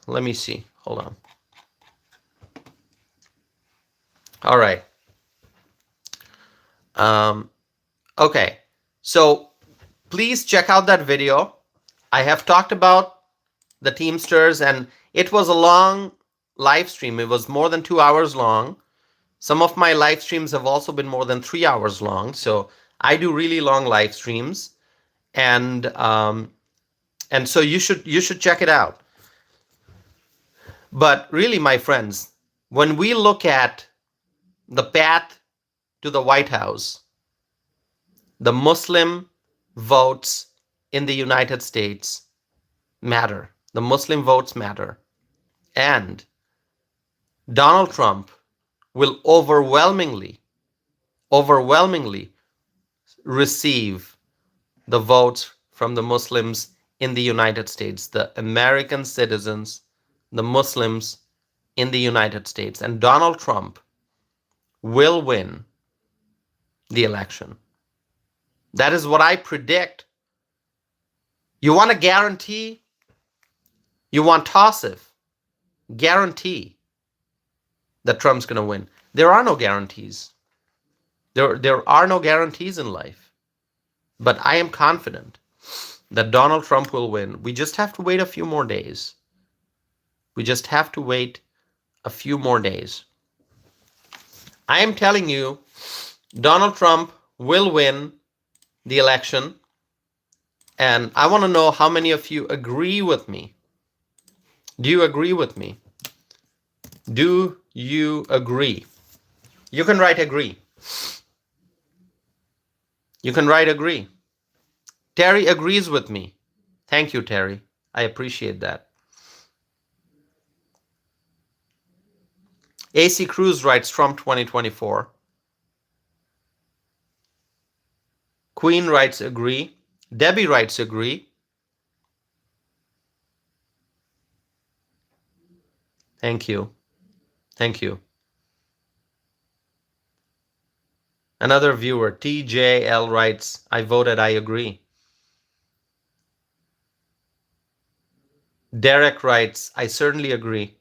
A: Let me see. Hold on. All right. Okay. So please check out that video. I have talked about the Teamsters, and it was a long live stream. It was more than 2 hours long. Some of my live streams have also been more than 3 hours long. So I do really long live streams, and so you should check it out. But really, my friends, when we look at the path to the White House, the Muslim votes in the United States matter. The Muslim votes matter. And Donald Trump will overwhelmingly receive the votes from the Muslims in the United States, the American citizens, the Muslims in the United States. And Donald Trump will win the election. That is what I predict. You want a guarantee? You want Tassif? Guarantee that Trump's going to win. There are no guarantees. There are no guarantees in life. But I am confident that Donald Trump will win. We just have to wait a few more days. We just have to wait a few more days. I am telling you, Donald Trump will win the election. And I want to know how many of you agree with me. Do you agree with me? Do you agree? You can write agree. You can write agree. Terry agrees with me. Thank you, Terry. I appreciate that. AC Cruz writes Trump 2024. Queen writes agree. Debbie writes agree. Thank you. Thank you. Another viewer, TJL, writes, I voted, I agree. Derek writes, I certainly agree.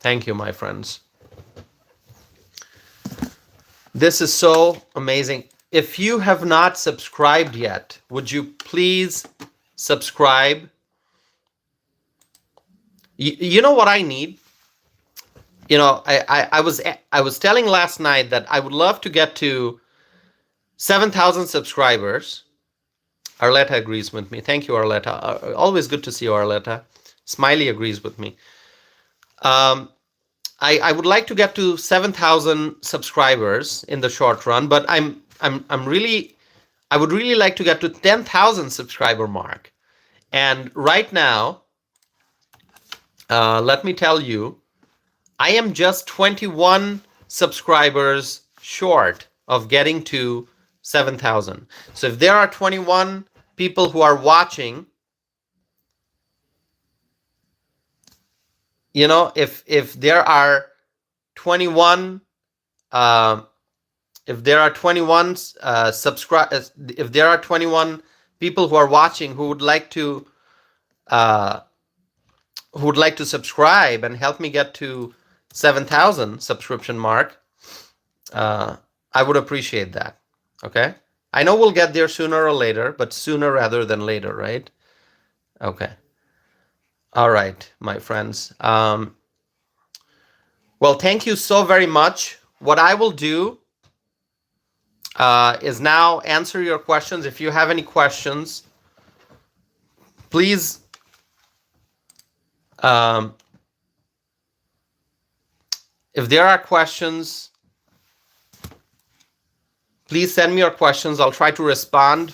A: Thank you, my friends. This is so amazing. If you have not subscribed yet, would you please subscribe? You know what I need? You know, I was telling last night that I would love to get to 7,000 subscribers. Arletta agrees with me. Thank you, Arletta. Always good to see you, Arletta. Smiley agrees with me. I would like to get to 7,000 subscribers in the short run, but I'm really I would really like to get to 10,000 subscriber mark. And right now, let me tell you, I am just 21 subscribers short of getting to 7,000. So if there are 21 people who are watching, if there are 21 if there are 21 if there are 21 people who are watching uh, who would like to subscribe and help me get to 7,000 subscription mark, I would appreciate that. Okay, I know we'll get there sooner or later, but sooner rather than later, right? Okay. All right, my friends. Well, thank you so very much. What I will do is now answer your questions. If you have any questions, please if there are questions, please send me your questions. I'll try to respond.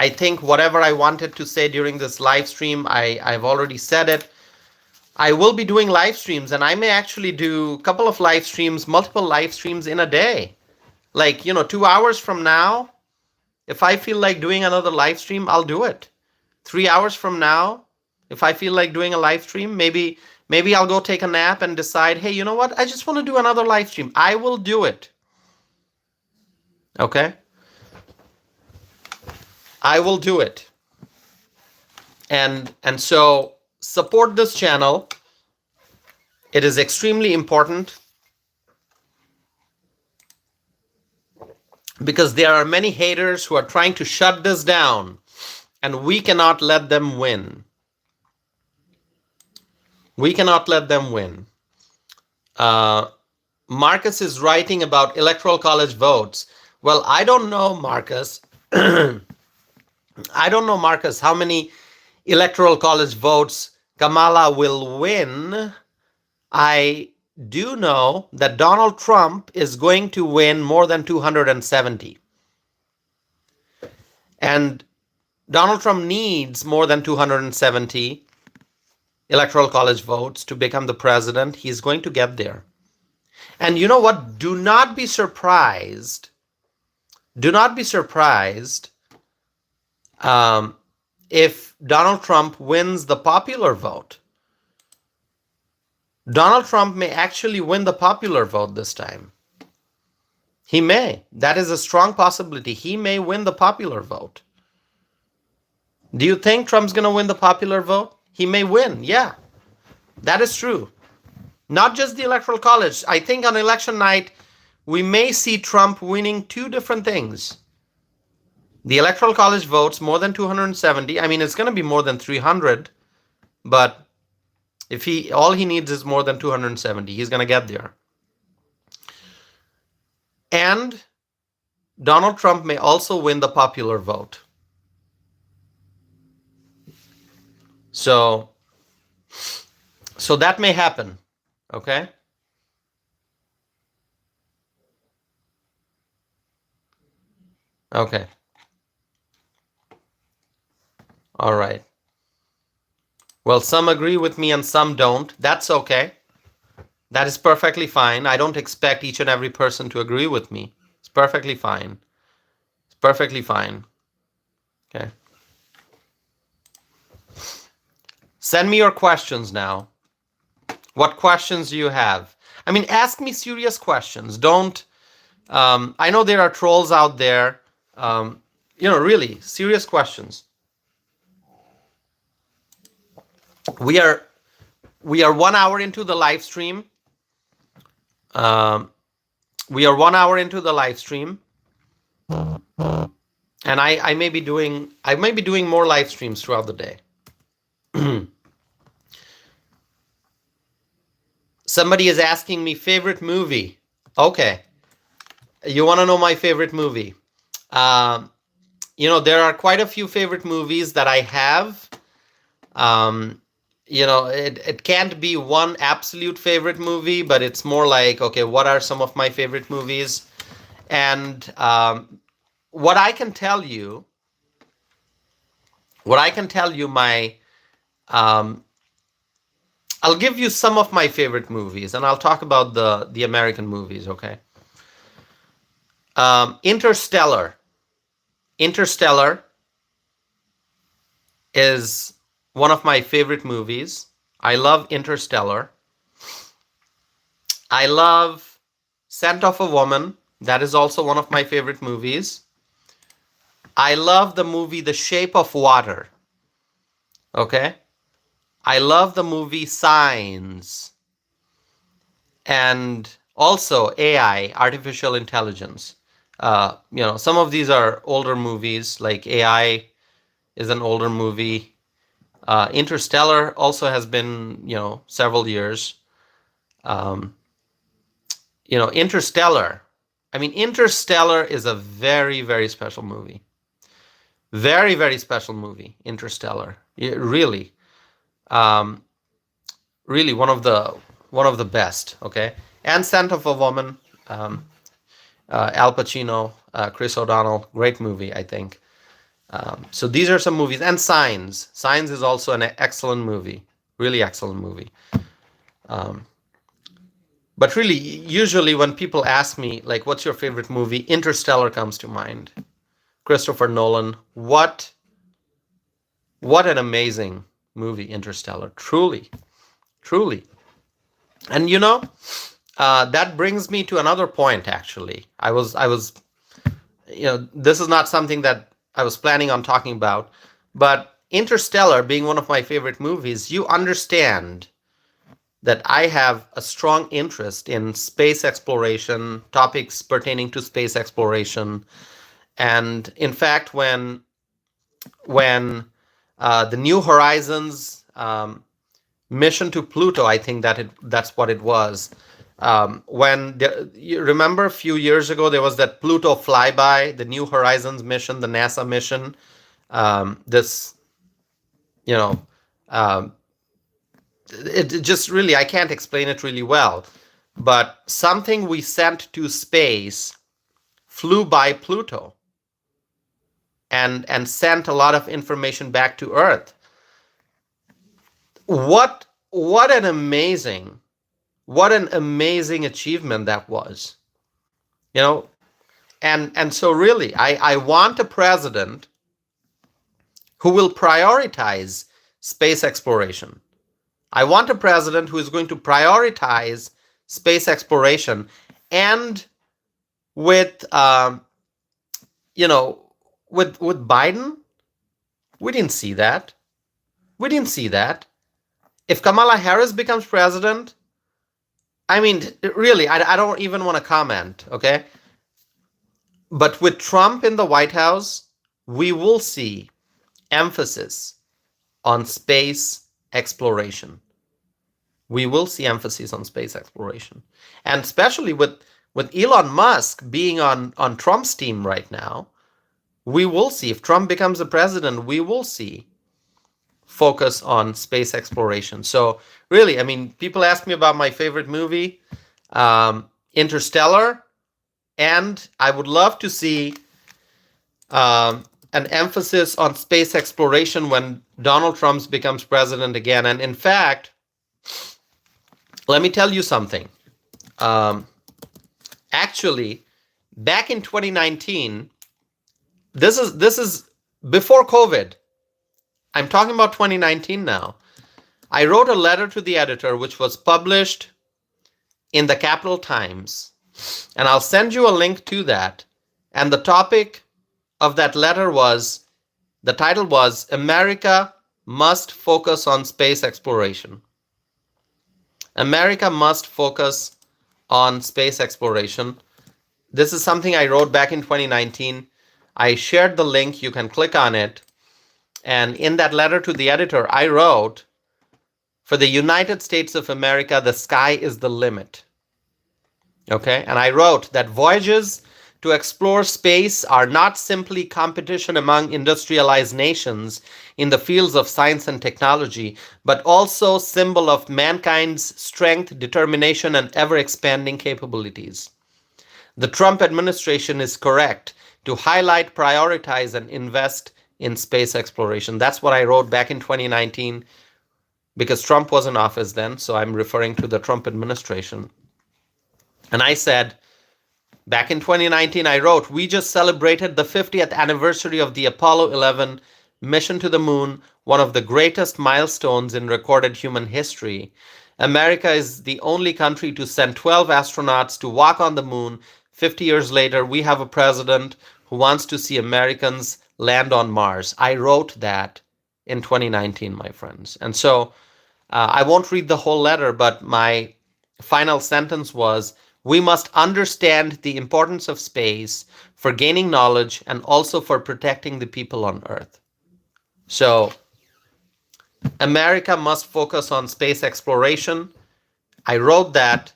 A: I think whatever I wanted to say during this live stream, I've already said it. I will be doing live streams, and I may actually do a couple of live streams, multiple live streams in a day. Like, 2 hours from now, if I feel like doing another live stream, I'll do it. 3 hours from now, if I feel like doing a live stream, maybe I'll go take a nap and decide, hey, you know what? I just want to do another live stream. I will do it. Okay? I will do it. And so support this channel. It is extremely important because there are many haters who are trying to shut this down, and we cannot let them win. We cannot let them win. Marcus is writing about electoral college votes. Well, I don't know, Marcus. I don't know, Marcus, how many electoral college votes Kamala will win. I do know that Donald Trump is going to win more than 270. And Donald Trump needs more than 270 electoral college votes to become the president. He's going to get there. And you know what? Do not be surprised. Do not be surprised if Donald Trump wins the popular vote. Donald Trump may actually win the popular vote this time. He may. That is a strong possibility. He may win the popular vote. Do you think Trump's going to win the popular vote? He may win. Yeah, that is true. Not just the electoral college. I think on election night, we may see Trump winning two different things. The electoral college votes, more than 270. I mean, it's going to be more than 300, but if all he needs is more than 270, he's going to get there. And Donald Trump may also win the popular vote. So that may happen, okay? Okay. All right. Well, some agree with me and some don't. That's okay. That is perfectly fine. I don't expect each and every person to agree with me. It's perfectly fine. It's perfectly fine. Okay. Send me your questions now. What questions do you have? I mean, ask me serious questions. Don't, I know there are trolls out there. Really, serious questions. We are 1 hour into the live stream. We are 1 hour into the live stream, and I may be doing more live streams throughout the day. Somebody is asking me favorite movie. Okay, you want to know my favorite movie? There are quite a few favorite movies that I have. It can't be one absolute favorite movie, but it's more like, okay, what are some of my favorite movies? And what I can tell you, what I can tell you, my um, I'll give you some of my favorite movies, and I'll talk about the American movies. Okay, Interstellar. Interstellar is one of my favorite movies. I love Interstellar. I love Scent of a Woman. That is also one of my favorite movies. I love the movie The Shape of Water. Okay. I love the movie Signs. And also AI, artificial intelligence. Some of these are older movies, like AI is an older movie. Interstellar also has been, several years. Um, Interstellar. I mean, Interstellar is a very, very special movie. Very, very special movie, Interstellar. Really, um, really one of the best. Okay, and Scent of a Woman, um, Al Pacino, Chris O'Donnell, great movie, I think. So these are some movies, and Signs. Signs is also an excellent movie, really excellent movie. Um, but really, usually when people ask me like, "What's your favorite movie?" Interstellar comes to mind. Christopher Nolan. What an amazing movie, Interstellar. Truly, truly. And that brings me to another point. Actually, I was, this is not something that I was planning on talking about, but Interstellar being one of my favorite movies, you understand that I have a strong interest in space exploration, topics pertaining to space exploration. And in fact, when the New Horizons mission to Pluto, I think that's what it was. You remember a few years ago, there was that Pluto flyby, the New Horizons mission, the NASA mission. This, you know, um, it just really, I can't explain it really well, but something we sent to space flew by Pluto and sent a lot of information back to Earth. What an amazing what an amazing achievement that was. You know, and so really I want a president who will prioritize space exploration. I want a president who is going to prioritize space exploration. And with you know with Biden, we didn't see that. We didn't see that. If Kamala Harris becomes president, I mean, really, I don't even want to comment, okay? But with Trump in the White House, we will see emphasis on space exploration. We will see emphasis on space exploration. And especially with Elon Musk being on Trump's team right now, we will see, if Trump becomes the president, we will see focus on space exploration. So really, I mean, people ask me about my favorite movie, Interstellar, and I would love to see an emphasis on space exploration when Donald Trump becomes president again. And in fact, let me tell you something. Actually, back in 2019, this is before COVID. I'm talking about 2019 now. I wrote a letter to the editor, which was published in the Capital Times, and I'll send you a link to that. And the topic of that letter was, the title was, America Must Focus on Space Exploration. America must focus on space exploration. This is something I wrote back in 2019. I shared the link. You can click on it. And in that letter to the editor, I wrote, for the United States of America, the sky is the limit. Okay? And I wrote that voyages to explore space are not simply competition among industrialized nations in the fields of science and technology, but also symbol of mankind's strength, determination, and ever-expanding capabilities. The Trump administration is correct to highlight, prioritize, and invest in space exploration. That's what I wrote back in 2019 because Trump was in office then. So I'm referring to the Trump administration. And I said, back in 2019, I wrote, we just celebrated the 50th anniversary of the Apollo 11 mission to the moon, one of the greatest milestones in recorded human history. America is the only country to send 12 astronauts to walk on the moon. 50 years later, we have a president who wants to see Americans land on Mars. I wrote that in 2019, my friends. And so I won't read the whole letter, but my final sentence was, we must understand the importance of space for gaining knowledge and also for protecting the people on Earth. So America must focus on space exploration. I wrote that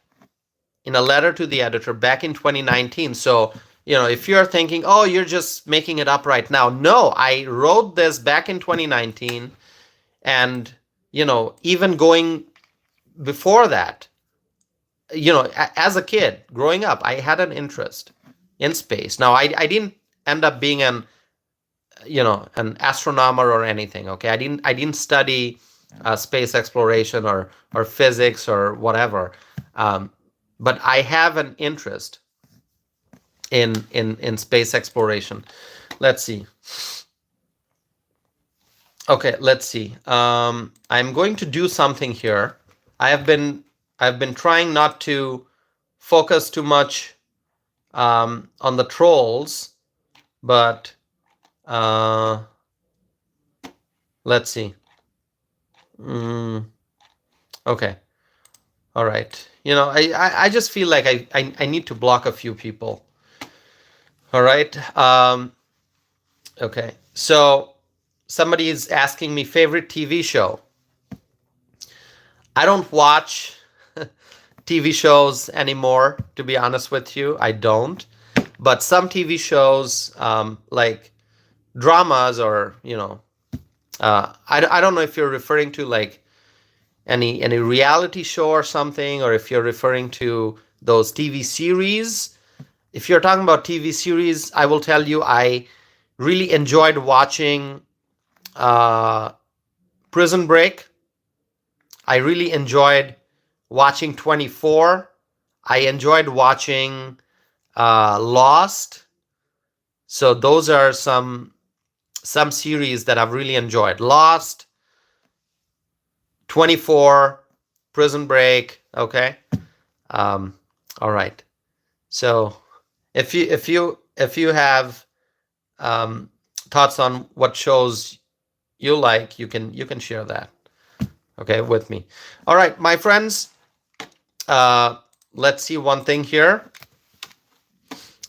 A: in a letter to the editor back in 2019. So, if you're thinking, oh, you're just making it up right now. No, I wrote this back in 2019. And, even going before that, as a kid growing up, I had an interest in space. Now, I didn't end up being an astronomer or anything. Okay. I didn't study space exploration or physics or whatever. But I have an interest in space exploration. Let's see. Okay, let's see. I'm going to do something here. I've been trying not to focus too much on the trolls, but let's see. Okay. All right. I just feel like I need to block a few people. All right. Okay. So somebody is asking me favorite TV show. I don't watch TV shows anymore, to be honest with you. I don't. But some TV shows, like dramas or, I don't know if you're referring to like any reality show or something, or if you're referring to those TV series. If you're talking about TV series, I will tell you I really enjoyed watching Prison Break. I really enjoyed watching 24. I enjoyed watching Lost. So those are some series that I've really enjoyed. Lost, 24, Prison Break. Okay. All right. So if you have thoughts on what shows you like, you can share that. Okay, with me. All right, my friends. Let's see one thing here.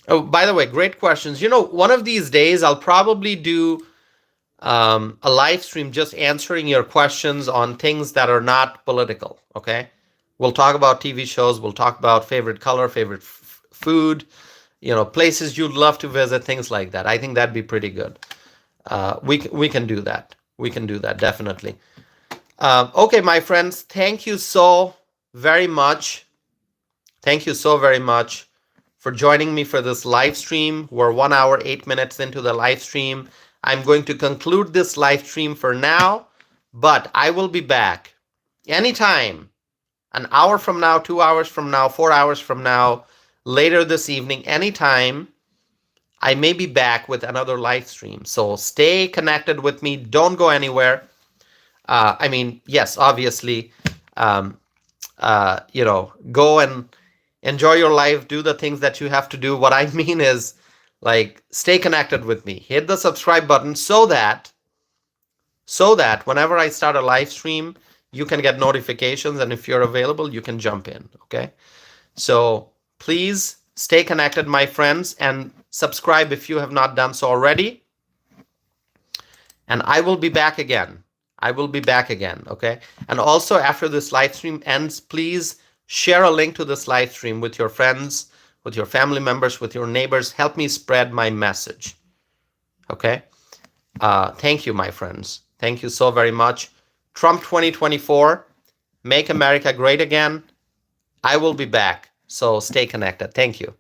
A: Oh, by the way, great questions. One of these days I'll probably do a live stream just answering your questions on things that are not political. Okay, we'll talk about TV shows. We'll talk about favorite color, favorite food, places you'd love to visit, things like that. I think that'd be pretty good. We can do that. We can do that, definitely. Okay, my friends, thank you so very much. Thank you so very much for joining me for this live stream. We're 1 hour, 8 minutes into the live stream. I'm going to conclude this live stream for now, but I will be back anytime, an hour from now, 2 hours from now, 4 hours from now, later this evening, anytime. I may be back with another live stream. So stay connected with me. Don't go anywhere. Yes, obviously, go and enjoy your life, do the things that you have to do. What I mean is, like, stay connected with me. Hit the subscribe button so that whenever I start a live stream, you can get notifications. And if you're available, you can jump in. Okay. So please stay connected, my friends, and subscribe if you have not done so already. And I will be back again. Okay? And also, after this live stream ends, please share a link to this live stream with your friends, with your family members, with your neighbors. Help me spread my message. Okay? Thank you, my friends. Thank you so very much. Trump 2024, make America great again. I will be back. So stay connected. Thank you.